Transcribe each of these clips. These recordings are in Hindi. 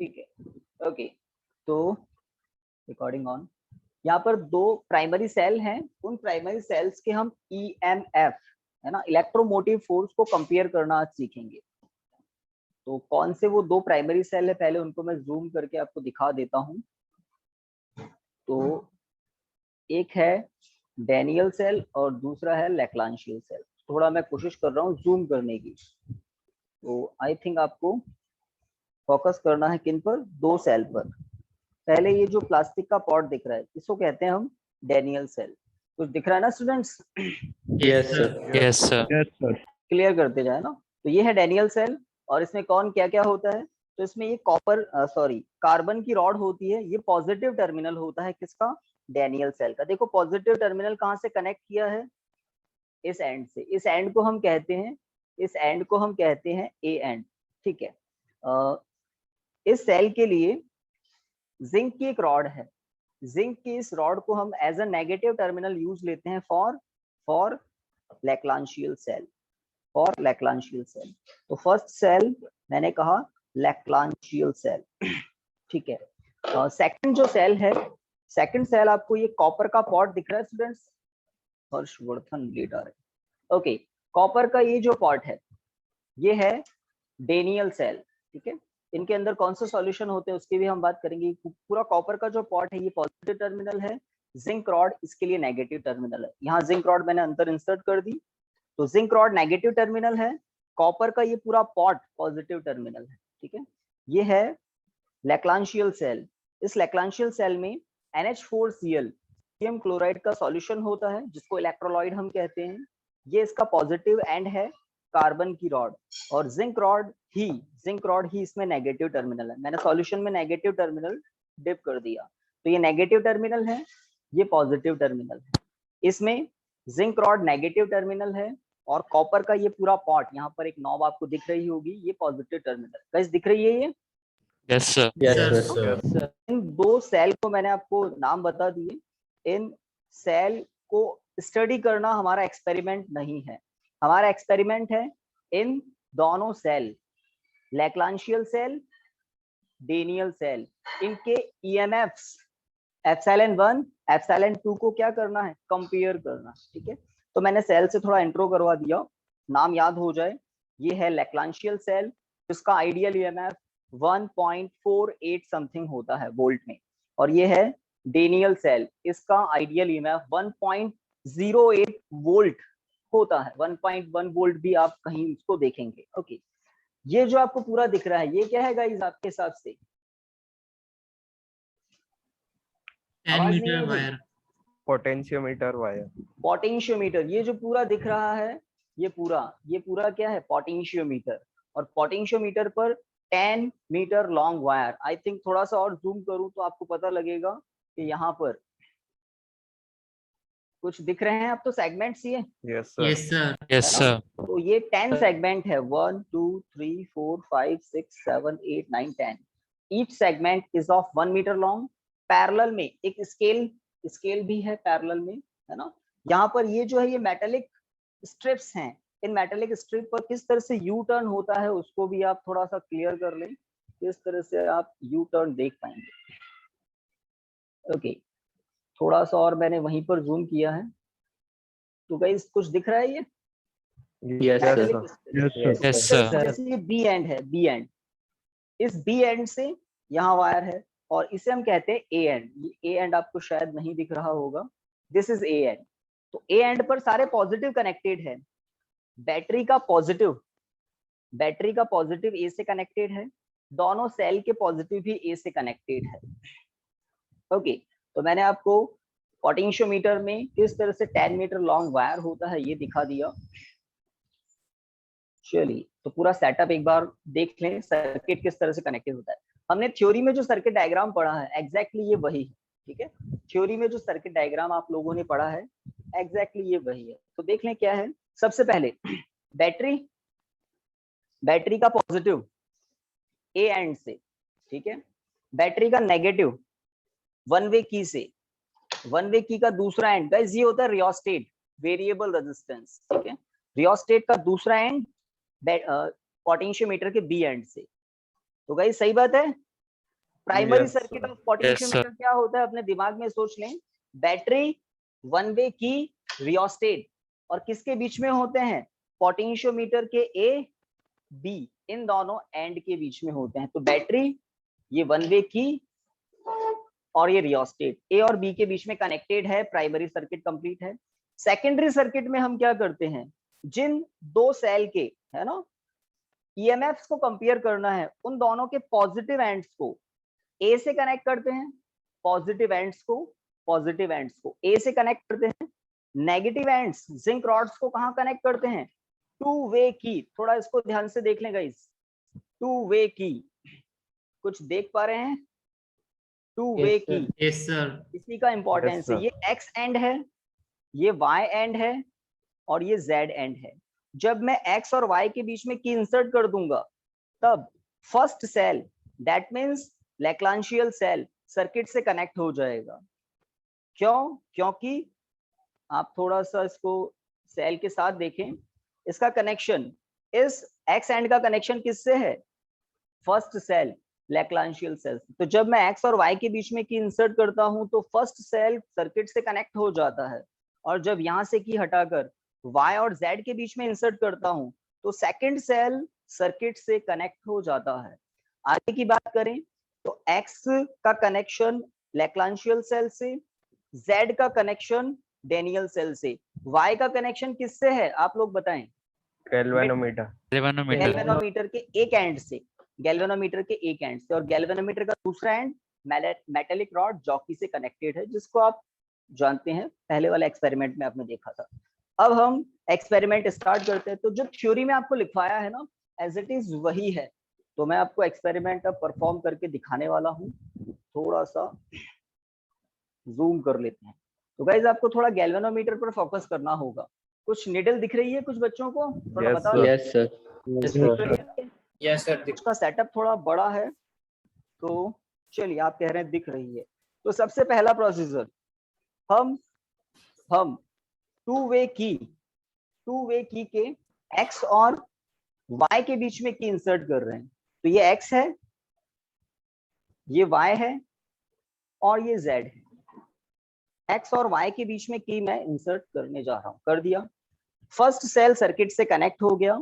ठीक है। ओके, तो रिकॉर्डिंग ऑन। यहाँ पर दो प्राइमरी सेल हैं, उन प्राइमरी सेल्स के हम ईएमएफ है ना, इलेक्ट्रोमोटिव फोर्स को कंपेयर करना आज सीखेंगे। तो कौन से वो दो प्राइमरी सेल है, पहले उनको मैं जूम करके आपको दिखा देता हूँ। तो एक है डैनियल सेल और दूसरा है लैक्लांशियल सेल। थोड़ा मैं कोशिश कर रहा हूँ जूम करने की। तो आई थिंक आपको फोकस करना है किन पर, दो सेल पर। पहले ये जो प्लास्टिक का पॉट दिख रहा है इसको कहते हैं हम डैनियल सेल। कुछ दिख रहा है ना students? Yes sir. Yes sir. Yes sir. Clear करते जाए ना। तो ये है डैनियल सेल, और इसमें कौन क्या क्या होता है। तो इसमें ये कॉपर कार्बन की रॉड होती है, ये पॉजिटिव टर्मिनल होता है किसका, डैनियल सेल का। देखो पॉजिटिव टर्मिनल कहाँ से कनेक्ट किया है, इस एंड से। इस एंड को हम कहते हैं, इस एंड को हम कहते हैं ए एंड। ठीक है। इस सेल के लिए जिंक की एक रॉड है, जिंक की इस रॉड को हम as a negative terminal use लेते हैं for Leclanche cell, for Leclanche cell. तो फर्स्ट सेल मैंने कहा लैक्लांशियल सेल। ठीक है। सेकंड जो सेल है, सेकंड सेल आपको ये कॉपर का पॉट दिख रहा है students, Harshvardhan letter. Okay, copper का ये जो पॉट है ये है डैनियल सेल। ठीक है। इनके अंदर कौन सा सॉल्यूशन होते हैं उसकी भी हम बात करेंगे। पूरा कॉपर का जो पॉट है ये पॉजिटिव टर्मिनल है, जिंक रॉड इसके लिए नेगेटिव टर्मिनल है। यहाँ जिंक रॉड मैंने अंदर इंसर्ट कर दी, तो जिंक रॉड नेगेटिव टर्मिनल है, कॉपर का ये पूरा पॉट पॉजिटिव टर्मिनल है। ठीक है। ये है लैक्लांशियल सेल। इस लैक्लांशियल सेल में NH4Cl सोडियम क्लोराइड का सॉल्यूशन होता है जिसको इलेक्ट्रोलाइड हम कहते हैं। ये इसका पॉजिटिव एंड है कार्बन की रॉड, और जिंक रॉड ही इसमें नेगेटिव टर्मिनल है। मैंने सॉल्यूशन में नेगेटिव टर्मिनल डिप कर दिया, तो ये नेगेटिव टर्मिनल है, ये पॉजिटिव टर्मिनल है। इसमें जिंक रॉड नेगेटिव टर्मिनल है, और कॉपर का ये पूरा पॉट, यहाँ पर एक नॉब आपको दिख रही होगी, ये पॉजिटिव टर्मिनल। कैसे दिख रही है ये? Yes sir. Yes sir. इन दो सेल को मैंने आपको नाम बता दिए। इन सेल को स्टडी करना हमारा एक्सपेरिमेंट नहीं है, हमारा एक्सपेरिमेंट है इन दोनों cell, Leclanche cell, Daniel cell, इनके ईएमएफ्स एप्सिलॉन 1 एप्सिलॉन 2 को क्या करना है, कंपेयर करना। ठीक है। तो मैंने सेल से थोड़ा इंट्रो करवा दिया, नाम याद हो जाए। ये है लैक्लांशियल सेल जिसका आइडियल ईएमएफ 1.48 समथिंग होता है वोल्ट में, और ये है डैनियल सेल, इसका आइडियल ईएमएफ 1.08 वोल्ट होता है। 1.1 वोल्ट भी आप कहीं इसको देखेंगे। ओके, ये जो आपको पूरा दिख रहा है ये क्या है गाइस आपके हिसाब से? 10 metre wire, potentiometer wire. Potentiometer, ये जो पूरा दिख रहा है ये पूरा क्या है, पोटेंशियोमीटर। और पोटेंशियोमीटर पर 10 metre long wire. I think थोड़ा सा और जूम करूं तो आपको पता लगेगा कि यहाँ पर कुछ दिख रहे हैं। अब तो सेगमेंट्स ये, yes sir. Yes sir, yes sir. तो ये 10 सेगमेंट है, 1 2 3 4 5 6 7 8 9 10। Each segment is of 1 metre long. Parallel में एक स्केल भी है पैरेलल में, है ना। यहाँ पर ये जो है ये मेटेलिक स्ट्रिप्स हैं, इन मेटेलिक स्ट्रिप पर किस तरह से यू टर्न होता है उसको भी आप थोड़ा सा क्लियर कर लें, किस तरह से आप यू टर्न देख पाएंगे। ओके, थोड़ा सा और मैंने वहीं पर जूम किया है, तो गाइस कुछ दिख रहा है ये? Yes yes sir. सर। जैसे ये बी एंड है, बी एंड, इस बी एंड से यहाँ वायर है, और इसे हम कहते हैं ए एंड। ये ए एंड आपको शायद नहीं दिख रहा होगा, दिस इज ए एंड। तो ए एंड पर सारे पॉजिटिव कनेक्टेड है। बैटरी का पॉजिटिव ए से कनेक्टेड है, दोनों सेल के पॉजिटिव भी ए से कनेक्टेड है। ओके, तो मैंने आपको पोटेंशियोमीटर में किस तरह से 10 मीटर लॉन्ग वायर होता है ये दिखा दिया। चलिए, तो पूरा सेटअप एक बार देख लें, सर्किट किस तरह से कनेक्टेड होता है। हमने थ्योरी में जो सर्किट डायग्राम पढ़ा है एग्जैक्टली ये वही है। ठीक है, थ्योरी में जो सर्किट डायग्राम आप लोगों ने पढ़ा है एग्जैक्टली ये वही है। तो देख लें क्या है। सबसे पहले बैटरी का पॉजिटिव ए एंड से, ठीक है, बैटरी का नेगेटिव वन वे की से, वन वे की का दूसरा एंड, गाइस ये होता है रियोस्टेट, वेरिएबल रेजिस्टेंस। ठीक है, रियोस्टेट का दूसरा एंड पोटेंशियोमीटर के बी एंड से। तो गाइस सही बात है, primary Yes, circuit sir. Of potentiometer क्या होता है, अपने दिमाग में सोच लें। बैटरी, वन वे की, रियोस्टेट, और किसके बीच में होते हैं, पोटेंशियोमीटर के ए बी, इन दोनों एंड के बीच में होते हैं। तो बैटरी, ये वन वे की और ये रियोस्टेट, ए और बी के बीच में कनेक्टेड है, प्राइमरी सर्किट कंप्लीट है। सेकेंडरी सर्किट में हम क्या करते हैं, जिन दो सेल के, है ना, ईएमएफ्स को कंपेयर करना है, उन दोनों के पॉजिटिव एंड्स को ए से कनेक्ट करते हैं, पॉजिटिव एंड्स को ए से कनेक्ट करते हैं। नेगेटिव एंड्स, जिंक रॉड्स को कहां कनेक्ट करते हैं, टू वे की। थोड़ा इसको ध्यान से देख लें गाइस, टू वे की, कुछ देख पा रहे हैं, टू वे की, Yes, sir. इसी का इंपॉर्टेंस है। sir. ये एक्स एंड है, ये वाई एंड है, और ये जेड एंड है। जब मैं एक्स और वाई के बीच में की इंसर्ट कर दूंगा, तब first cell, that means Leclanche cell, circuit से कनेक्ट हो जाएगा। क्यों? क्योंकि आप थोड़ा सा इसको सेल के साथ देखें, इसका कनेक्शन, इस एक्स एंड का कनेक्शन किससे है, फर्स्ट सेल, लैग्रांशियल सेल। तो जब मैं एक्स और वाई के बीच में की इंसर्ट करता हूं, तो फर्स्ट सेल सर्किट से कनेक्ट हो जाता है, और जब यहां से की हटाकर वाई और जेड के बीच में इंसर्ट करता हूं, तो सेकंड सेल सर्किट से कनेक्ट हो जाता है। आगे की बात करें तो एक्स का कनेक्शन लैग्रांशियल सेल से, जेड का कनेक्शन डेनियल सेल से, वाई का कनेक्शन किससे है, आप लोग बताएं। गैल्वेनोमीटर. गैल्वेनोमीटर के एक एंड से, गैल्वेनोमीटर के एक एंड से, और गैल्वेनोमीटर का दूसरा एंड मेटेलिक रॉड जॉकी से कनेक्टेड है, जिसको आप जानते हैं, पहले वाले एक्सपेरिमेंट में आपने देखा था। अब हम एक्सपेरिमेंट स्टार्ट करते हैं। तो जो थ्योरी में आपको लिखवाया है ना, एज इट इज वही है। तो मैं आपको एक्सपेरिमेंट अब परफॉर्म करके दिखाने वाला हूँ। थोड़ा सा जूम कर लेते हैं। तो गाइज आपको थोड़ा गैल्वेनोमीटर पर फोकस करना होगा। कुछ निडल दिख रही है कुछ बच्चों को, थोड़ा Yes, बता sir. दो। Yes, sir. दिख रही है? Yes, sir. उसका सेटअप थोड़ा बड़ा है, तो चलिए, आप कह रहे हैं दिख रही है, तो सबसे पहला प्रोसीजर, हम टू वे की के एक्स और वाई के बीच में की इंसर्ट कर रहे हैं। तो ये एक्स है, ये वाई है, और ये जेड है। एक्स और वाई के बीच में की मैं इंसर्ट करने जा रहा हूं, कर दिया। फर्स्ट सेल सर्किट से कनेक्ट हो गया।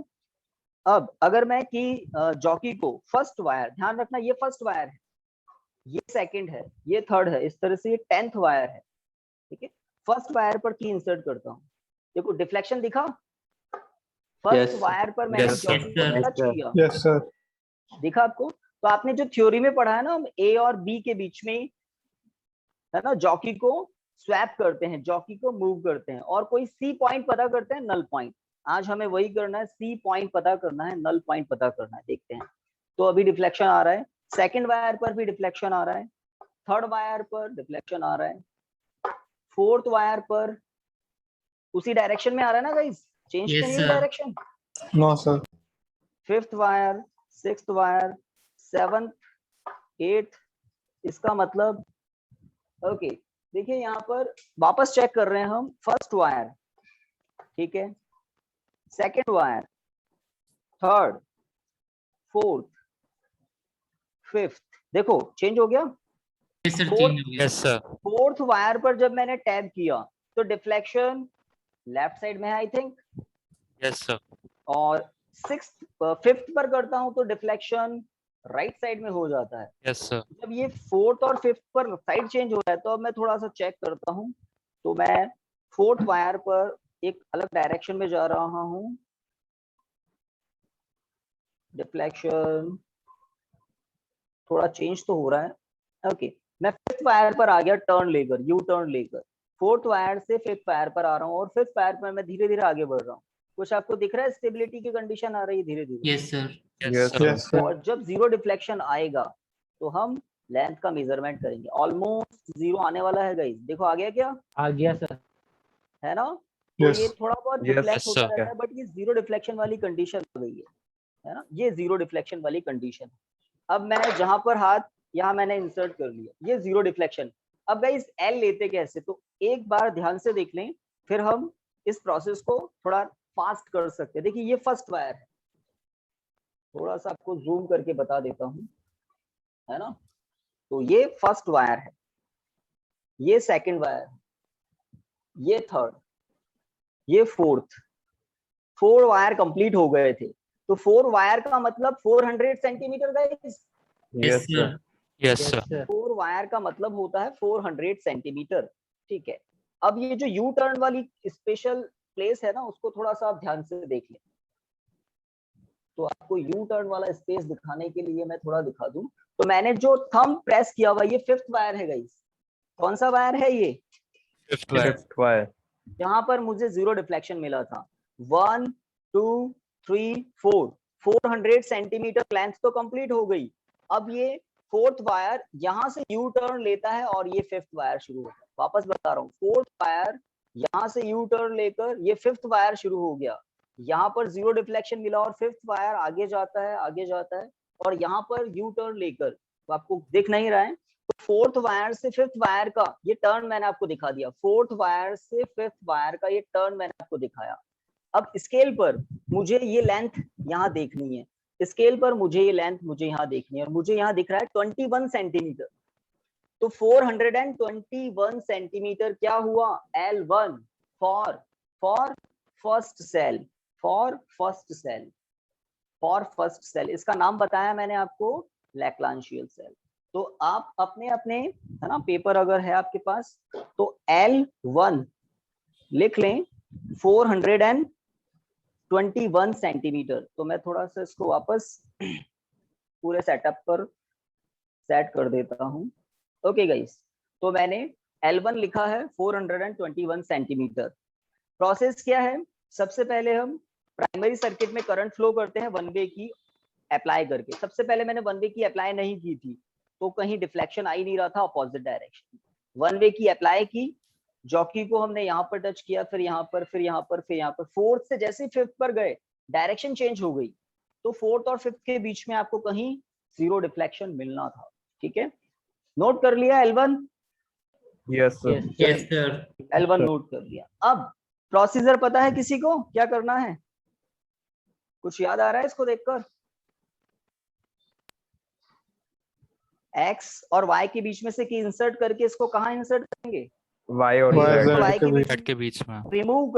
अब अगर मैं की जॉकी को, फर्स्ट वायर, ध्यान रखना ये फर्स्ट वायर है, ये सेकंड है, ये थर्ड है, इस तरह से ये 10th वायर है, ठीक है। फर्स्ट वायर पर की इंसर्ट करता हूँ, देखो डिफ्लेक्शन दिखा, फर्स्ट Yes. वायर पर मैंने Yes, जॉकी को sir. टच किया, यस सर। दिखा आपको। तो आपने जो थ्योरी में पढ़ा है ना, हम ए और बी के बीच में, है ना, जॉकी को स्वैप करते हैं, जॉकी को मूव करते हैं, और कोई सी पॉइंट पता करते हैं, नल पॉइंट। आज हमें वही करना है, सी पॉइंट पता करना है, नल पॉइंट पता करना है। देखते हैं। तो अभी डिफ्लेक्शन आ रहा है, सेकंड वायर पर भी डिफ्लेक्शन आ रहा है, थर्ड वायर पर डिफ्लेक्शन आ रहा है, फोर्थ वायर पर उसी डायरेक्शन में आ रहा है ना गाइस, चेंज Yes, तो नहीं sir. Direction. No sir. Fifth wire, sixth wire, seventh, eighth, इसका मतलब ओके। देखिए यहाँ पर वापस चेक कर रहे हैं हम, फर्स्ट वायर, ठीक है, second wire, third, fourth, fifth, देखो चेंज हो गया। Yes, sir. Fourth- Change हो गया. Yes, sir. फोर्थ वायर पर जब मैंने टैप किया, तो डिफ्लेक्शन लेफ्ट साइड में है आई थिंक, Yes, sir. और फिफ्थ पर करता हूं तो डिफ्लेक्शन राइट साइड में हो जाता है। Yes, sir. जब ये फोर्थ और फिफ्थ पर साइड चेंज हो रहा है, तो अब मैं थोड़ा सा चेक करता हूं। तो मैं फोर्थ वायर पर एक अलग डायरेक्शन में जा रहा हूं, डिफ्लेक्शन थोड़ा चेंज तो हो रहा है। ओके, मैं फिफ्थ वायर पर आ गया, टर्न लेकर, यू टर्न लेकर, फोर्थ वायर से फिफ्थ वायर पर आ रहा हूँ, और फिफ्थ वायर पर मैं धीरे धीरे आगे बढ़ रहा हूँ। कुछ आपको दिख रहा है, स्टेबिलिटी की कंडीशन आ रही है धीरे धीरे। Yes, sir. Yes, Yes, sir. Yes sir. और जब जीरो डिफ्लेक्शन आएगा, तो हम लेंथ का मेजरमेंट करेंगे। ऑलमोस्ट जीरो आने वाला है गाइस, देखो आ गया क्या, आ गया सर. है ना। तो Yes. ये थोड़ा बहुत Yes, डिफ्लेक्ट होता sir. रहता है, बट ये जीरो डिफ्लेक्शन वाली कंडीशन हो गई है ना, ये जीरो डिफ्लेक्शन वाली कंडीशन। अब मैं जहां पर हाथ, यहाँ मैंने इंसर्ट कर लिया, ये जीरो डिफ्लेक्शन। अब गाइस एल लेते कैसे, तो एक बार ध्यान से देख लें, फिर हम इस प्रोसेस को थोड़ा फास्ट कर सकते हैं। देखिए ये फर्स्ट वायर है, थोड़ा सा आपको जूम करके बता देता हूँ, है ना। तो ये फर्स्ट वायर है, ये सेकंड वायर, ये थर्ड, ये फोर्थ। 4 वायर कंप्लीट हो गए थे। तो 4 वायर का मतलब 400 centimetre guys. Yes, sir. Yes, sir. 4 wire का मतलब होता है 400 सेंटीमीटर। ठीक है, अब ये जो यू टर्न वाली स्पेशल प्लेस है ना, उसको थोड़ा सा आप ध्यान से देख लें। तो आपको यू टर्न वाला स्पेस दिखाने के लिए मैं थोड़ा दिखा दूं। तो मैंने जो थंब प्रेस किया हुआ, ये 5th वायर है गाइस। कौन सा वायर है ये? Fifth wire. Fifth wire. यहाँ पर मुझे 0 डिफ्लेक्शन मिला था। 1 2 3 4 400 सेंटीमीटर लेंथ तो कंप्लीट हो गई। अब ये 4th वायर यहाँ से यू टर्न लेता है और ये 5th वायर शुरू होता है। वापस बता रहा हूँ, 4th वायर यहाँ से यू टर्न लेकर ये 5th वायर शुरू हो गया। यहाँ पर 0 डिफ्लेक्शन मिला और 5th वायर आगे जाता है, आगे जाता है, और यहाँ पर यू टर्न लेकर, तो आपको दिख नहीं रहा है, तो 4th वायर से 5th वायर का ये टर्न मैंने आपको दिखा दिया। 4th वायर से 5th वायर का ये टर्न मैंने आपको दिखाया। अब स्केल पर मुझे ये लेंथ यहाँ देखनी है, स्केल पर मुझे ये लेंथ मुझे यहाँ देखनी है, और मुझे यहाँ दिख रहा है 21 सेंटीमीटर। तो 421 सेंटीमीटर क्या हुआ? L1 for first cell, for first cell. इसका नाम बताया मैंने आपको, लैग्रांजियन सेल। तो आप अपने अपने है ना, पेपर अगर है आपके पास तो L1 लिख लें 421 सेंटीमीटर। तो मैं थोड़ा सा इसको वापस पूरे सेटअप पर सेट कर देता हूं। ओके गाइस, तो मैंने L1 लिखा है 421 सेंटीमीटर। प्रोसेस क्या है? सबसे पहले हम प्राइमरी सर्किट में करंट फ्लो करते हैं 1 वे की अप्लाई करके। सबसे पहले मैंने 1 वे की अप्लाई नहीं की थी, तो कहीं डिफ्लेक्शन आ ही नहीं रहा था अपोजिट डायरेक्शन। 1 वे की अप्लाई की, जॉकी को हमने यहाँ पर टच किया, फिर यहाँ पर, फिर यहाँ पर, फिर यहाँ पर। 4th से जैसे 5th पर गए, डायरेक्शन चेंज हो गई। तो 4th और 5th के बीच में आपको कहीं 0 डिफ्लेक्शन मिलना था। ठीक है, नोट कर लिया L1? Yes, sir. Yes, sir. L1 note कर लिया। अब प्रोसीजर पता है किसी को क्या करना है? कुछ याद आ रहा है इसको देखकर? X और Y के बीच में से की इंसर्ट करके इसको कहाँ इंसर्ट करेंगे? Y और Z. Y के बीच Z के बीच में. रिमूव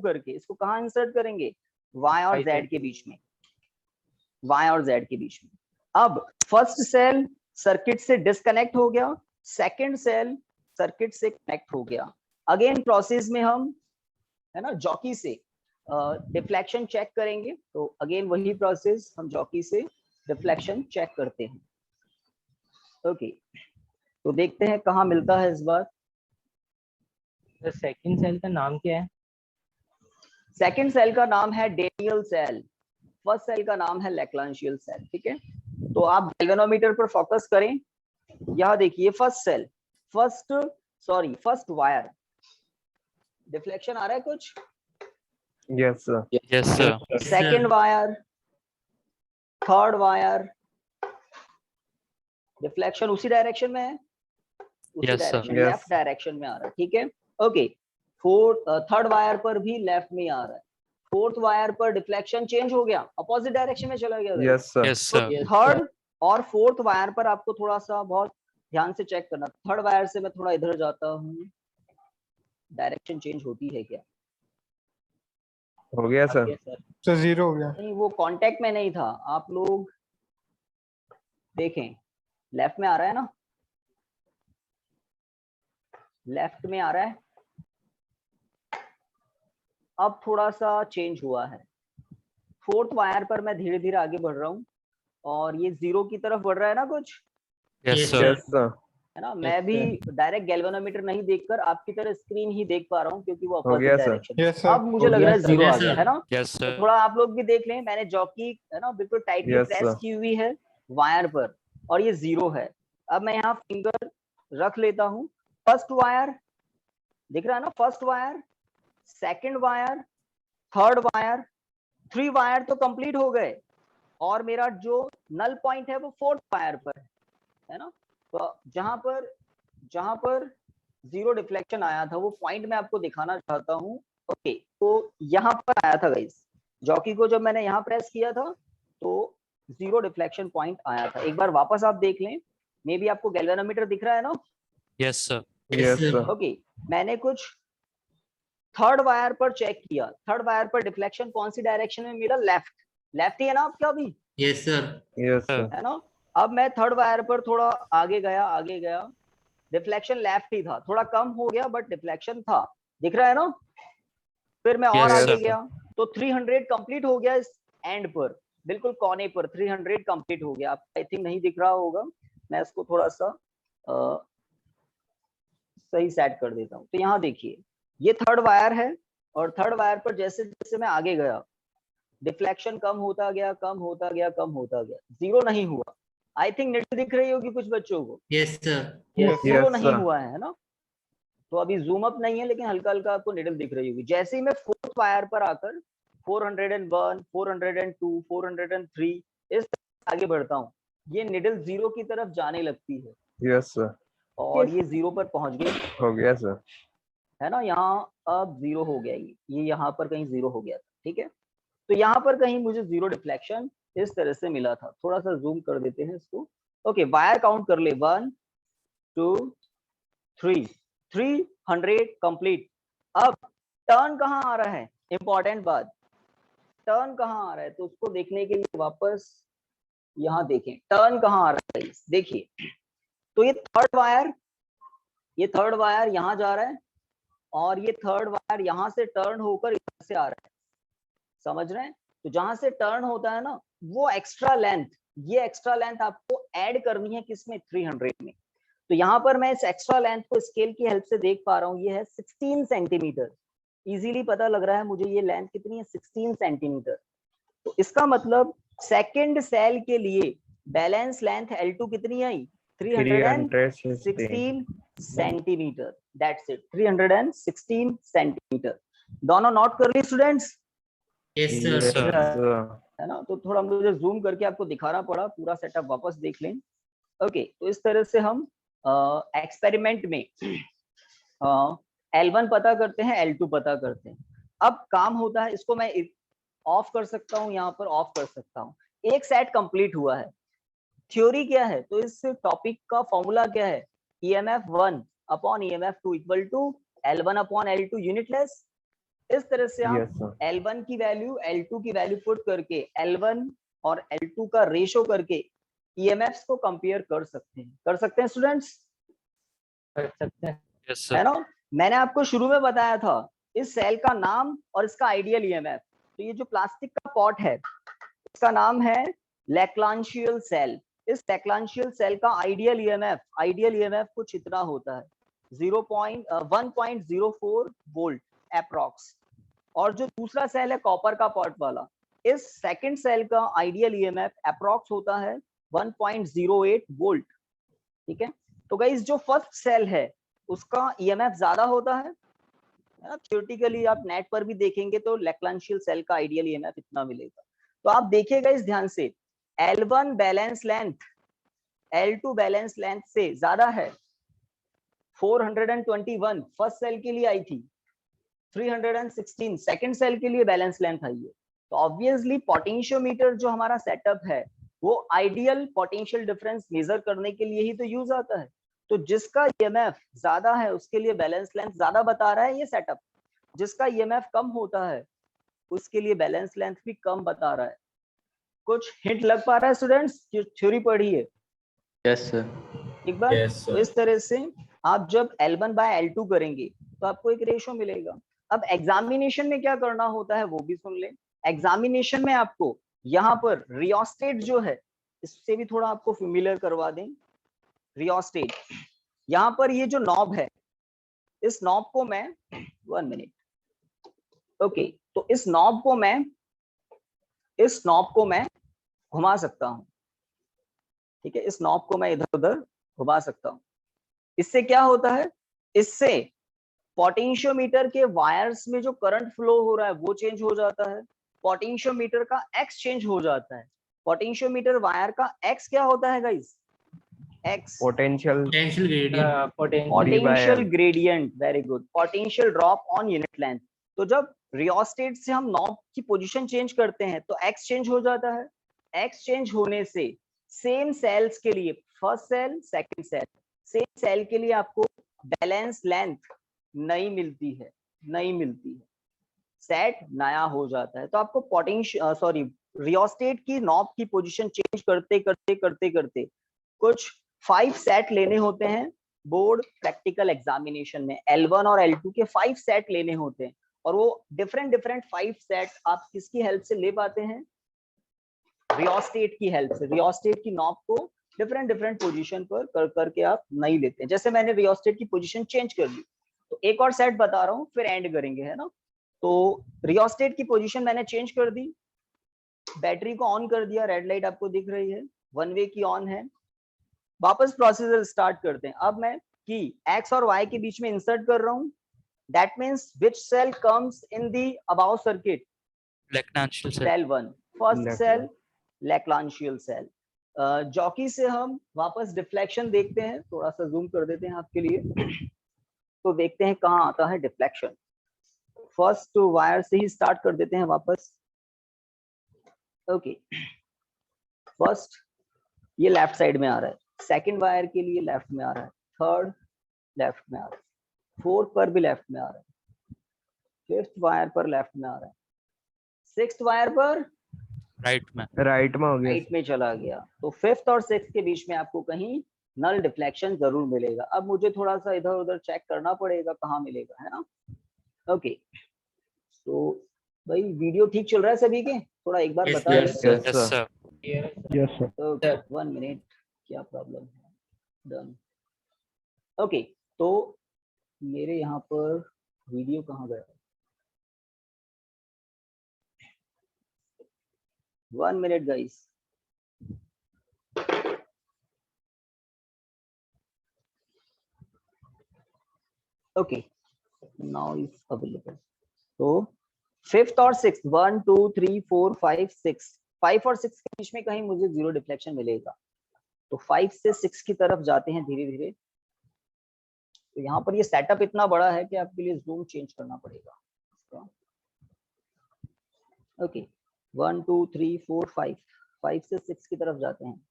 करके इसको कहाँ इंसर्ट करेंगे? Y और Z के बीच में, Y और Z के बीच में। अब फर्स्ट सेल सर्किट से डिस्कनेक्ट हो गया, सेकंड सेल सर्किट से कनेक्ट हो गया। अगेन प्रोसेस में हम है ना जॉकी से डिफ्लेक्शन चेक करेंगे। तो अगेन वही प्रोसेस, हम जॉकी से डिफ्लेक्शन चेक करते हैं। ओके, तो देखते हैं कहाँ मिलता है इस बार। सेकंड सेल का नाम क्या है? सेकंड सेल का नाम है डेनियल सेल, फर्स्ट सेल का नाम है लैग्रांजियन सेल। ठीक है, तो आप गैल्वेनोमीटर पर फोकस करें। यहाँ देखिए first cell, first wire, deflection आ रहा है कुछ? Yes, sir. Yes, sir. Second wire, third wire, deflection उसी डायरेक्शन में है, उसी Yes, sir. Direction, Yes. Left direction में आ रहा है। ठीक है, ओके। थर्ड वायर पर भी लेफ्ट में आ रहा है। फोर्थ वायर पर डिफ्लेक्शन चेंज हो गया, अपोजिट डायरेक्शन में चला गया। Yes, sir. Yes, sir. Third और फोर्थ वायर पर आपको थोड़ा सा बहुत ध्यान से चेक करना। थर्ड वायर से मैं थोड़ा इधर जाता हूँ, डायरेक्शन चेंज होती है क्या? हो गया सर? तो 0 हो गया। नहीं, वो कांटेक्ट में नहीं था। आप लोग देखें, लेफ्ट में आ रहा है ना, लेफ्ट में आ रहा है। अब थोड़ा सा चेंज हुआ है। फोर्थ वायर पर मैं धीरे धीरे आगे बढ़ रहा हूँ और ये 0 की तरफ बढ़ रहा है ना कुछ, Yes, Yes, sir. Yes, sir. है ना। मैं भी डायरेक्ट गैल्वेनोमीटर नहीं देखकर आपकी तरह स्क्रीन ही देख पा रहा हूँ, क्योंकि वो हो अपोजिट गया, सर। डायरेक्शन। Yes, sir. अब मुझे लग रहा है 0 आ Yes, गया, sir. है ना। Yes, तो sir. थोड़ा आप लोग भी देख लें, मैंने जॉकी है ना बिल्कुल टाइटली Yes, प्रेस sir. की हुई है वायर पर, और ये 0 है। अब मैं यहाँ फिंगर रख लेता हूँ। फर्स्ट वायर दिख रहा है ना, first wire, second wire, third wire, 3 wire तो कंप्लीट हो गए, और मेरा जो नल पॉइंट है वो फोर्थ वायर पर है ना। तो जहां पर 0 डिफ्लेक्शन आया था, वो पॉइंट मैं आपको दिखाना चाहता हूँ। ओके, तो यहाँ पर आया था गाइस, जॉकी को जब मैंने यहाँ प्रेस किया था तो 0 डिफ्लेक्शन पॉइंट आया था। एक बार वापस आप देख लें, मे बी आपको गैल्वेनोमीटर दिख रहा है ना? Yes, sir. Yes, sir. Okay, मैंने कुछ थर्ड वायर पर चेक किया, थर्ड वायर पर डिफ्लेक्शन कौन सी डायरेक्शन में मिला? लेफ्ट, लेफ्ट ही है ना आपका अभी, Yes, sir. Yes, sir. है ना? अब मैं थर्ड वायर पर थोड़ा आगे गया, डिफ्लेक्शन लेफ्ट ही था, थोड़ा कम हो गया बट डिफ्लेक्शन था, दिख रहा है ना? फिर मैं और Yes, आगे sir. गया तो 300 कंप्लीट हो गया इस एंड पर, बिल्कुल कोने पर 300 कंप्लीट हो गया। आपको आई थिंक नहीं दिख रहा होगा, मैं इसको थोड़ा सा सही सेट कर देता हूँ। तो यहाँ देखिए ये थर्ड वायर है और थर्ड वायर पर जैसे जैसे मैं आगे गया डिफ्लेक्शन कम होता गया, जीरो नहीं हुआ। आई थिंक निडल दिख रही होगी कुछ बच्चों को? Yes, sir. Yes. Zero Yes, नहीं sir. हुआ है ना? तो अभी जूम अप नहीं है लेकिन हल्का हल्का आपको निडल दिख रही होगी। जैसे ही मैं फोर्थ वायर पर आकर 401, 402, 403 इस तरह आगे बढ़ता हूँ, ये निडल जीरो की तरफ जाने लगती है Yes, sir. और ये जीरो पर पहुंच गई, हो गया सर। है ना? यहाँ अब जीरो हो गया, ये यहाँ पर कहीं जीरो हो गया था, ठीक है? तो यहाँ पर कहीं मुझे जीरो डिफ्लेक्शन इस तरह से मिला था। थोड़ा सा जूम कर देते हैं इसको। ओके, वायर काउंट कर ले, 1 2 3, 300 कंप्लीट। अब टर्न कहाँ आ रहा है? इंपॉर्टेंट बात, टर्न कहाँ आ रहा है? तो उसको देखने के लिए वापस यहाँ देखें, टर्न कहाँ आ रहा है। देखिए तो ये थर्ड वायर यहाँ जा रहा है और ये थर्ड वायर यहाँ से टर्न होकर यहाँ से आ रहा है, समझ रहे हैं? तो जहां से टर्न होता है ना, वो एक्स्ट्रा लेंथ, ये एक्स्ट्रा लेंथ आपको ऐड करनी है किसमें? 300 में। तो यहाँ पर मैं इस एक्स्ट्रा लेंथ को स्केल की हेल्प से देख पा रहा हूँ, ये है 16 सेंटीमीटर। इजीली पता लग रहा है मुझे ये लेंथ कितनी है? 16 सेंटीमीटर। तो इसका मतलब सेकंड सेल के लिए बैलेंस लेंथ L2 कितनी आई? 316 सेंटीमीटर। That's it, 316 centimetre. दोनों नोट कर ली students? Yes, sir. Yes, sir. sir. है ना? तो थोड़ा मुझे जूम करके आपको दिखाना पड़ा, पूरा सेटअप वापस देख लें। ओके, तो इस तरह से हम एक्सपेरिमेंट में L1 पता करते हैं, L2 पता करते हैं। अब काम होता है, इसको मैं ऑफ कर सकता हूँ, यहाँ पर ऑफ कर सकता हूँ। एक सेट कंप्लीट हुआ है। थ्योरी क्या है? तो इस टॉपिक का फॉर्मूला क्या है? EMF 1 upon EMF 2 equal to L1 upon L2 unitless. इस तरह से आप Yes, sir. L1 की वैल्यू L2 की वैल्यू पुट करके L1 और L2 का रेशो करके EMFs को कंपेयर कर सकते हैं स्टूडेंट्स? कर सकते हैं। Yes, sir. है ना? मैंने आपको शुरू में बताया था इस सेल का नाम और इसका आइडियल EMF। तो ये जो प्लास्टिक का पॉट है इसका नाम है लैक्लांशियल सेल। इस लैक्लांशियल सेल का आइडियल EMF कुछ इतना होता है, 1.04 वोल्ट अप्रॉक्स। और जो दूसरा सेल है कॉपर का पॉट वाला, इस सेकंड सेल का आइडियल EMF अप्रॉक्स होता है 1.08 वोल्ट, ठीक है? तो गाइस जो फर्स्ट सेल है उसका EMF ज्यादा होता है ना? थ्योरेटिकली आप नेट पर भी देखेंगे तो लैक्लांशियल सेल का आइडियल EMF इतना मिलेगा। तो आप देखिएगा इस ध्यान से, L1 balance length L2 balance length से ज्यादा है। 421 फर्स्ट सेल के लिए आई थी, 316 सेकंड सेल के लिए बैलेंस लेंथ आई है। तो ऑब्वियसली पोटेंशियोमीटर जो हमारा सेटअप है वो आइडियल पोटेंशियल डिफरेंस मेजर करने के लिए ही तो यूज आता है। तो जिसका EMF ज्यादा है उसके लिए बैलेंस लेंथ ज्यादा बता रहा है ये सेटअप, जिसका EMF कम होता है उसके लिए बैलेंस लेंथ भी कम बता रहा है। कुछ हिंट लग पा रहा है स्टूडेंट्स? जो थ्योरी पढ़ी है यस सर। एक बार? Yes, sir. तो इस तरह से आप जब L1 बाय L2 करेंगे तो आपको एक रेशो मिलेगा। अब एग्जामिनेशन में क्या करना होता है वो भी सुन लें। एग्जामिनेशन में आपको यहाँ पर रियोस्टेट जो है इससे भी थोड़ा आपको फेमिलियर करवा दें। रियोस्टेट, यहाँ पर ये जो नॉब है इस नॉब को मैं 1 मिनट, ओके, तो इस नॉब को मैं घुमा सकता हूँ, ठीक है? इस नॉब को मैं इधर उधर घुमा सकता हूँ। इससे क्या होता है? इससे पोटेंशियोमीटर के वायर्स में जो करंट फ्लो हो रहा है वो चेंज हो जाता है, पोटेंशियोमीटर का एक्स चेंज हो जाता है। पोटेंशियोमीटर वायर का एक्स क्या होता है guys? X Potential Potential gradient. Potential gradient, very good, potential drop on unit length. तो जब रियोस्टेट से हम नॉब की पोजीशन चेंज करते हैं तो एक्स चेंज हो जाता है। एक्स चेंज होने से सेम सेल्स के लिए first cell second cell, same cell के लिए आपको बैलेंस लेंथ नहीं मिलती है, सेट नया हो जाता है। तो आपको पोटेंशियल रियोस्टेट की नॉब की पोजीशन चेंज करते करते कुछ 5 सेट लेने होते हैं बोर्ड प्रैक्टिकल एग्जामिनेशन में। L1 और L2 के 5 सेट लेने होते हैं, और वो डिफरेंट 5 सेट आप किसकी हेल्प से ले पाते हैं? रियोस्टेट की हेल्प से। रियोस्टेट की नॉब को डिफरेंट पोजीशन पर करके आप नहीं लेते हैं। जैसे मैंने रियोस्टेट की पोजीशन चेंज कर दी, तो एक और सेट बता रहा हूं, फिर एंड करेंगे, है ना। तो रियोस्टेट की पोजीशन मैंने चेंज कर दी, बैटरी को ऑन कर दिया, रेड लाइट आपको दिख रही है, 1 वे की ऑन है। वापस प्रोसीजर स्टार्ट करते हैं। अब मैं की एक्स और वाई के बीच में इंसर्ट कर रहा हूं। That means which cell comes in the above circuit? Lactantial cell. Cell 1, first Left cell Leclanche cell. Jockey से हम वापस डिफ्लेक्शन देखते हैं, थोड़ा सा जूम कर देते हैं आपके लिए। तो देखते हैं कहाँ आता है डिफ्लेक्शन। फर्स्ट वायर से ही स्टार्ट कर देते हैं वापस। ओके, फर्स्ट ये लेफ्ट साइड में आ रहा है, सेकंड वायर के लिए लेफ्ट में आ रहा है, थर्ड लेफ्ट में आ रहा है, फोर्थ पर भी लेफ्ट में आ रहा है, फिफ्थ वायर पर लेफ्ट में आ रहा है, सिक्स्थ वायर पर Right में. राइट में हो गया राइट में चला गया। तो फिफ्थ और सिक्स्थ के बीच में आपको कहीं नल डिफ्लेक्शन जरूर मिलेगा। अब मुझे थोड़ा सा इधर उधर चेक करना पड़ेगा कहाँ मिलेगा, है ना। ओके, तो भाई वीडियो ठीक चल रहा है सभी के? थोड़ा एक बार Yes, बता yes, दें। Yes sir. Yes sir. Okay, 1 minute, क्या प्रॉब्लम है? डन। ओके, तो मेरे यहाँ पर वीडियो कहाँ गया? 1 minute guys. Okay, now is available. तो फिफ्थ और सिक्स, 1 2 3 4 5 6, 5 और 6 के बीच में कहीं मुझे जीरो डिफ्लेक्शन मिलेगा। तो 5 से 6 की तरफ जाते हैं धीरे धीरे। तो यहाँ पर ये सेटअप इतना बड़ा है कि आपके लिए जूम चेंज करना पड़ेगा। ओके, 1 2 3 4 5, 5 से 6 की तरफ जाते हैं।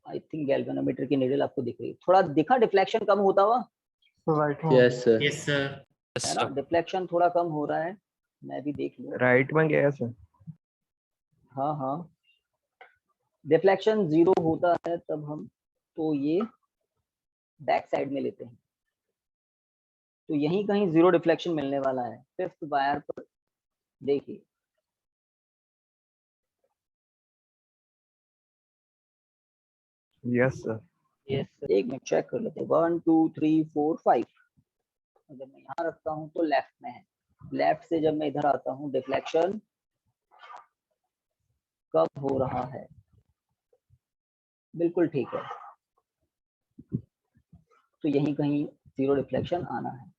आई थिंक गैल्वेनोमीटर की नीडल आपको दिख रही है, थोड़ा दिखा डिफ्लेक्शन कम होता हुआ, yes sir. yes sir, Yes है ना। sir. डिफ्लेक्शन थोड़ा कम हो रहा है, मैं भी देख लूँ। राइट में गया सर। हाँ हाँ, डिफ्लेक्शन 0 होता है तब हम तो ये बैक साइड में लेते हैं। तो यहीं कहीं 0 डिफ्लेक्शन मिलने वाला है फिफ्थ वायर पर। देखिए यस सर। Yes sir. एक मिनट चेक कर लेते हैं। 1 2 3 4 5, अगर मैं यहाँ रखता हूँ तो लेफ्ट में है, लेफ्ट से जब मैं इधर आता हूँ डिफ्लेक्शन कब हो रहा है? बिल्कुल ठीक है, तो यहीं कहीं 0 डिफ्लेक्शन आना है,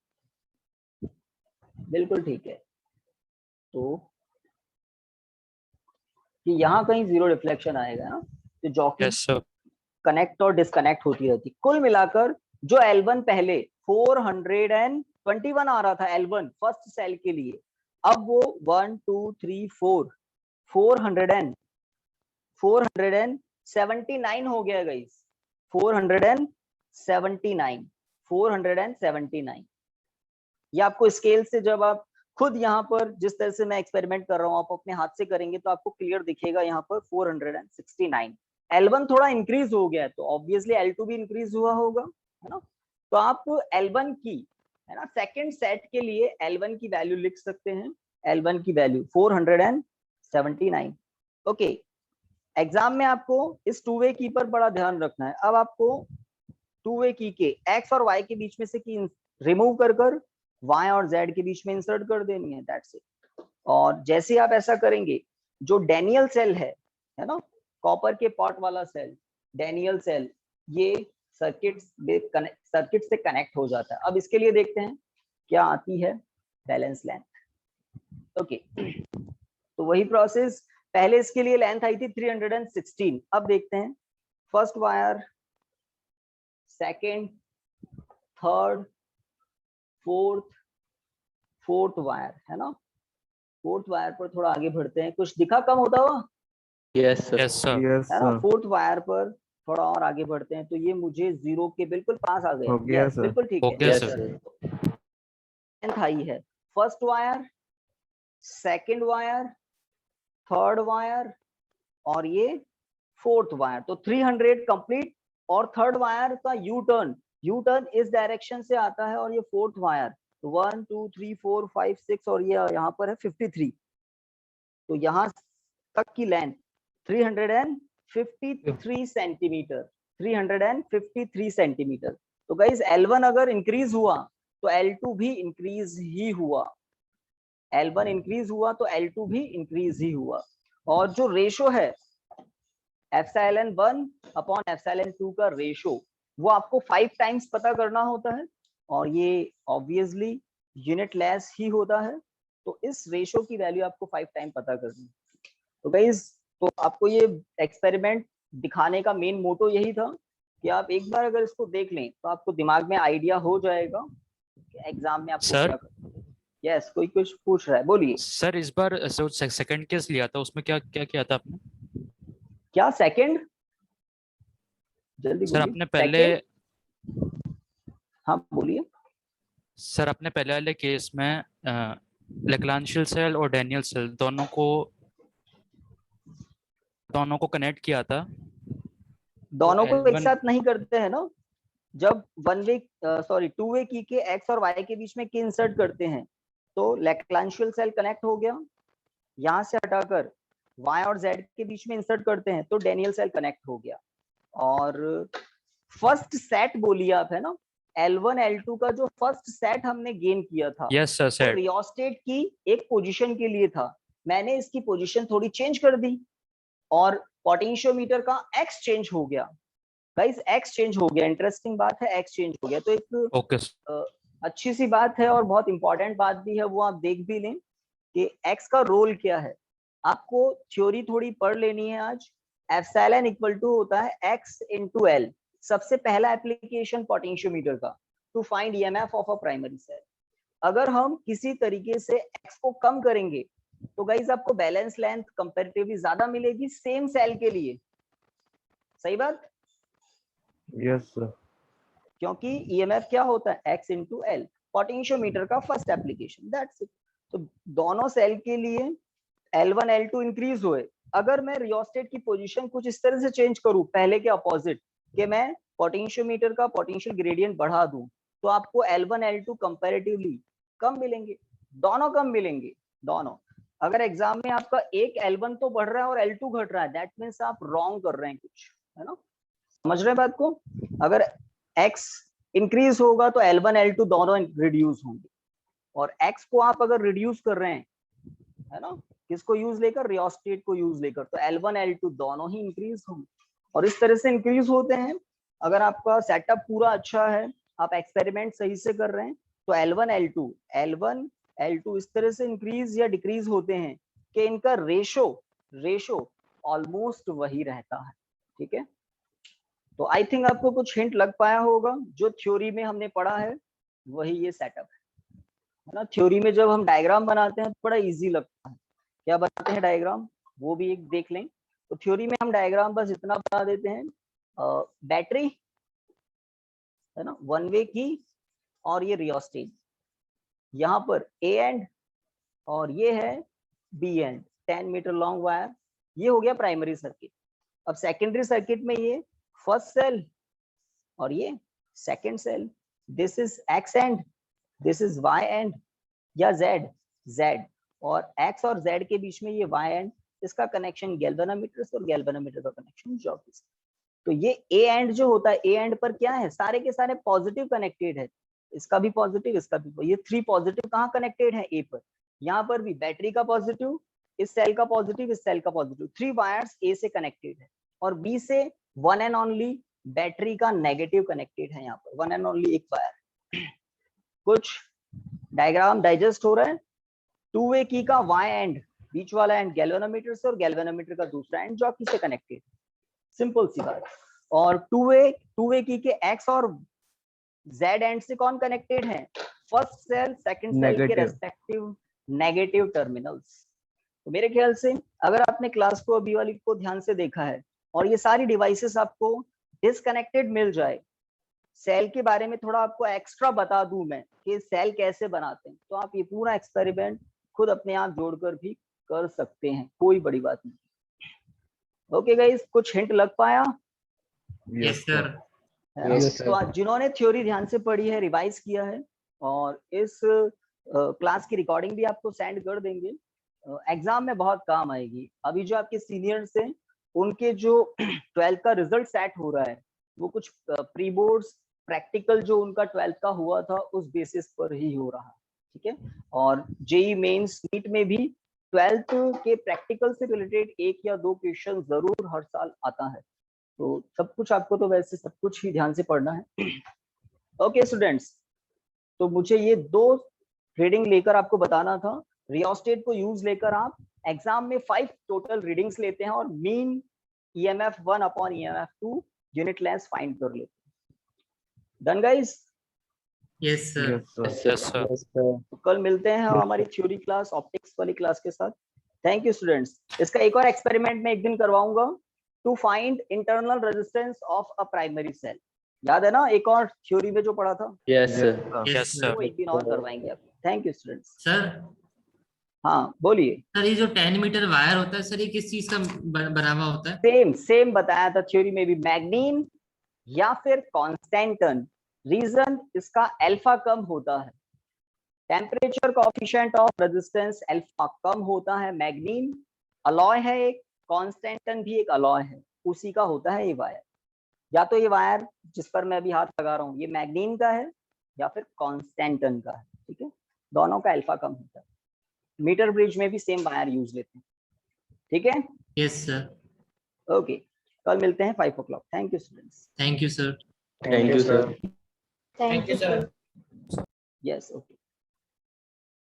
बिल्कुल ठीक है। तो कि यहाँ कहीं 0 डिफ्लेक्शन आएगा ना, तो जॉकी Yes sir. कनेक्ट और डिस्कनेक्ट होती रहती। कुल मिलाकर जो L1 पहले 421 आ रहा था L1 फर्स्ट सेल के लिए, अब वो 1 2 3 4 479 हो गया गाइस। 479 ये आपको स्केल से, जब आप खुद यहाँ पर जिस तरह से मैं एक्सपेरिमेंट कर रहा हूँ आप अपने हाथ से करेंगे तो आपको क्लियर दिखेगा यहाँ पर 469। L1 थोड़ा इंक्रीज हो गया है तो ऑब्वियसली L2 भी इंक्रीज हुआ होगा, है ना। तो आप L1 की, है ना, सेकंड सेट के लिए L1 की वैल्यू लिख सकते हैं। L1 की वैल्यू 479। ओके, एग्जाम में आपको इस टू वे की पर बड़ा ध्यान रखना है। अब आपको टू वे की के एक्स और वाई के बीच में से की रिमूव कर y और z के बीच में इंसर्ट कर देनी है, दैट्स इट। और जैसे आप ऐसा करेंगे, जो डैनियल सेल है ना, कॉपर के पॉट वाला सेल, डैनियल सेल, ये सर्किट से कनेक्ट हो जाता है। अब इसके लिए देखते हैं क्या आती है बैलेंस लेंथ। ओके, तो वही प्रोसेस, पहले इसके लिए लेंथ आई थी 316। अब देखते हैं first wire, second, third, fourth wire, है ना। फोर्थ वायर पर थोड़ा आगे बढ़ते हैं, कुछ दिखा कम होता हुआ? Yes, sir. Yes, sir. Yes, है ना। sir. फोर्थ वायर पर थोड़ा और आगे बढ़ते हैं तो ये मुझे 0 के बिल्कुल पास आ गया। हो गया Yes, सर। बिल्कुल ठीक हो है। गया Yes, sir. sir. Length high है। First wire, second wire, third wire और ये फोर्थ वायर, तो 300 कंप्लीट। और थर्ड वायर का यू टर्न इस डायरेक्शन से आता है और ये फोर्थ वायर 1 2 3 4 5 6 और ये यहाँ पर है 53। तो यहाँ तक की लेंथ 353 सेंटीमीटर, 353 सेंटीमीटर। तो गाइस L1 अगर इंक्रीज हुआ तो L2 भी इंक्रीज ही हुआ, L1 इंक्रीज हुआ तो L2 भी इंक्रीज ही हुआ। और जो रेशो है एप्सिलॉन 1 अपॉन एप्सिलॉन 2 का रेशो, वो आपको 5 टाइम्स पता करना होता है और ये ऑब्वियसली यूनिट लेस ही होता है। तो इस रेशो की वैल्यू आपको 5 टाइम पता करनी है। तो गाइस, तो आपको ये एक्सपेरिमेंट दिखाने का मेन मोटो यही था कि आप एक बार अगर इसको देख लें तो आपको दिमाग में आइडिया हो जाएगा कि एग्जाम में आपको सर? क्या करना है। यस, कोई कुछ पूछ रहा है, बोलिए। सर इस बार जो सेकंड केस लिया था उसमें क्या क्या किया था आपने? क्या सेकंड? जल्दी सर बोलिए। आपने पहले Second? हाँ बोलिए। सर अपने पहले वाले केस में लैग्रांशियल सेल और डैनियल सेल दोनों को कनेक्ट किया था। दोनों को एक L1 साथ नहीं करते हैं ना। जब टू वे की के एक्स और वाई के बीच में की इंसर्ट करते हैं तो लैग्रांशियल सेल कनेक्ट हो गया। यहाँ से हटाकर वाई और जेड के बीच में इंसर्ट करते हैं तो डैनियल सेल कनेक्ट हो गया। और फर्स्ट सेट बोलिए आप, है ना, L1 L2 का जो फर्स्ट सेट हमने गेन किया था, यस सर तो सेट। रियोस्टेट की एक पोजीशन के लिए था। मैंने इसकी पोजीशन थोड़ी चेंज कर दी और पोटेंशियोमीटर का एक्स चेंज हो गया। गाइस एक्स चेंज हो गया, इंटरेस्टिंग बात है, एक्स चेंज हो गया। तो एक ओके अच्छी सी बात है और बहुत इंपॉर्टेंट बात भी है, वो आप देख भी लें कि एक्स का रोल क्या है। आपको थ्योरी थोड़ी पढ़ लेनी है आज। एप्सिलॉन इक्वल टू होता है एक्स इंटू एल। सबसे पहला एप्लीकेशन पोटेंशियोमीटर का, to find EMF of a primary cell. अगर हम किसी तरीके से एक्स को कम करेंगे तो गाइस आपको बैलेंस लेंथ कंपैरेटिवली ज्यादा मिलेगी सेम सेल के लिए। सही बात? Yes, sir. क्योंकि ईएमएफ क्या होता है, एक्स इंटू एल, पोटेंशियोमीटर का फर्स्ट एप्लीकेशन, दैट्स इट। तो दोनों सेल के लिए L1 L2 इंक्रीज हुए। अगर मैं रियोस्टेट की पोजीशन कुछ इस तरह से चेंज करूं पहले के अपोजिट, कि मैं पोटेंशियोमीटर का पोटेंशियल ग्रेडियंट बढ़ा दूं, तो आपको L1 L2 कंपैरेटिवली कम मिलेंगे, दोनों कम मिलेंगे, दोनों। अगर एग्जाम में आपका एक L1 तो बढ़ रहा है और L2 घट रहा है, दैट मींस आप रॉन्ग कर रहे हैं कुछ, है ना। समझ रहे हैं बात को? अगर x इंक्रीज होगा तो L1 L2 दोनों रिड्यूस होंगे, और x को आप अगर रिड्यूस कर रहे हैं, है ना, किसको यूज लेकर, रियोस्टेट को यूज लेकर, तो L1 L2 दोनों ही इंक्रीज होंगे। और इस तरह से इंक्रीज होते हैं। अगर आपका सेटअप पूरा अच्छा है, आप एक्सपेरिमेंट सही से कर रहे हैं, तो L1 L2 इस तरह से इंक्रीज या डिक्रीज होते हैं कि इनका रेशो ऑलमोस्ट वही रहता है। ठीक है, तो आई थिंक आपको कुछ हिंट लग पाया होगा। जो थ्योरी में हमने पढ़ा है वही ये सेटअप है ना। थ्योरी में जब हम डायग्राम बनाते हैं तो बड़ा इजी लगता है। क्या बनाते हैं डायग्राम, वो भी एक देख लें। तो थ्योरी में हम डायग्राम बस इतना बना देते हैं, बैटरी है ना, वन वे की, और ये रियोस्टेट, यहाँ पर ए एंड और ये है B end, 10 metre long wire. ये हो गया प्राइमरी सर्किट। अब सेकेंडरी सर्किट में ये फर्स्ट सेल और ये second cell, this is X end, this is Y end या जेड, और एक्स और जेड के बीच में ये वाई एंड, इसका कनेक्शन गैल्वेनोमीटर और गैल्वेनोमीटर का कनेक्शन जॉकी से। तो ये ए एंड जो होता है, ए एंड पर क्या है, सारे के सारे पॉजिटिव कनेक्टेड है, इसका भी पॉजिटिव, इसका भी। ये 3 पॉजिटिव कहाँ कनेक्टेड है, ए पर। यहाँ पर भी बैटरी का पॉजिटिव, इस सेल का पॉजिटिव, इस सेल का पॉजिटिव, 3 वायर्स ए से कनेक्टेड है। और बी से वन एंड ओनली बैटरी का नेगेटिव कनेक्टेड है, यहाँ पर वन एंड ओनली एक वायर। कुछ डायग्राम डाइजेस्ट हो रहा है। टू वे की का वाई एंड, बीच वाला एंड गैल्वेनोमीटर से, और गैल्वेनोमीटर का दूसरा एंड जॉकी से कनेक्टेड, सिंपल सी बात। और टू वे की के एक्स और जेड एंड से कौन कनेक्टेड है, फर्स्ट सेल सेकंड सेल के रेस्पेक्टिव नेगेटिव टर्मिनल्स। तो मेरे ख्याल से अगर आपने क्लास को अभी वाली को ध्यान से देखा है और ये सारी डिवाइसेस आपको डिसकनेक्टेड मिल जाए, सेल के बारे में थोड़ा आपको एक्स्ट्रा बता दूं मैं कि सेल कैसे बनाते हैं, तो आप ये पूरा एक्सपेरिमेंट खुद अपने आप जोड़कर भी कर सकते हैं, कोई बड़ी बात नहीं। ओके गाइस, कुछ हिंट लग पाया? Yes, sir. तो आज जिन्होंने थ्योरी ध्यान से पढ़ी है, रिवाइज किया है, और इस क्लास की रिकॉर्डिंग भी आपको सेंड कर देंगे, एग्जाम में बहुत काम आएगी। अभी जो आपके सीनियर्स हैं उनके जो 12th का रिजल्ट सेट हो रहा है, वो कुछ प्री बोर्ड्स प्रैक्टिकल जो उनका 12th का हुआ था उस बेसिस पर ही हो रहा है, ठीक है। और जेई मेंस नीट में भी 12th के प्रैक्टिकल से रिलेटेड 1 या 2 क्वेश्चन जरूर हर साल आता है, तो सब कुछ आपको तो वैसे सब कुछ ही ध्यान से पढ़ना है। ओके स्टूडेंट्स, तो मुझे ये 2 रीडिंग लेकर आपको बताना था। रियोस्टेट को यूज लेकर आप एग्जाम में 5 टोटल रीडिंग्स लेते हैं और mean EMF 1 upon EMF 2 unit length find कर लेते हैं। Done guys? Yes, sir. Yes, sir. तो कल मिलते हैं हम हमारी थ्योरी क्लास, ऑप्टिक्स वाली क्लास के साथ। Thank you students. इसका एक और एक्सपेरिमेंट मैं एक दिन करवाऊंगा, to find internal resistance of a primary cell. याद है ना एक और थ्योरी में जो पढ़ा था? Yes, sir. Yes, sir. वो एक दिन और करवाएंगे आपको। Thank you students. Sir, हाँ बोलिए। सर ये जो 10 मीटर वायर होता है सर, ये किस चीज का बना हुआ होता है? सेम बताया था थ्योरी में भी, मैग्नीन या फिर कॉन्स्टेंटन। रीजन इसका अल्फा कम होता है, temperature coefficient of resistance alpha कम होता है। मैग्नीन अलॉय है एक, कॉन्स्टेंटन भी एक अलॉय है, उसी का होता है ये वायर। या तो ये वायर जिस पर मैं अभी हाथ लगा रहा हूँ ये मैग्नीन का है या फिर कॉन्स्टेंटन का है, ठीक है। दोनों का अल्फा कम होता है। मीटर ब्रिज में भी सेम वायर यूज लेते हैं, ठीक है। Yes, sir. ओके, कल मिलते हैं 5 o'clock। Thank you students. Thank you, sir. Thank you, sir. Thank you, sir. Yes, okay.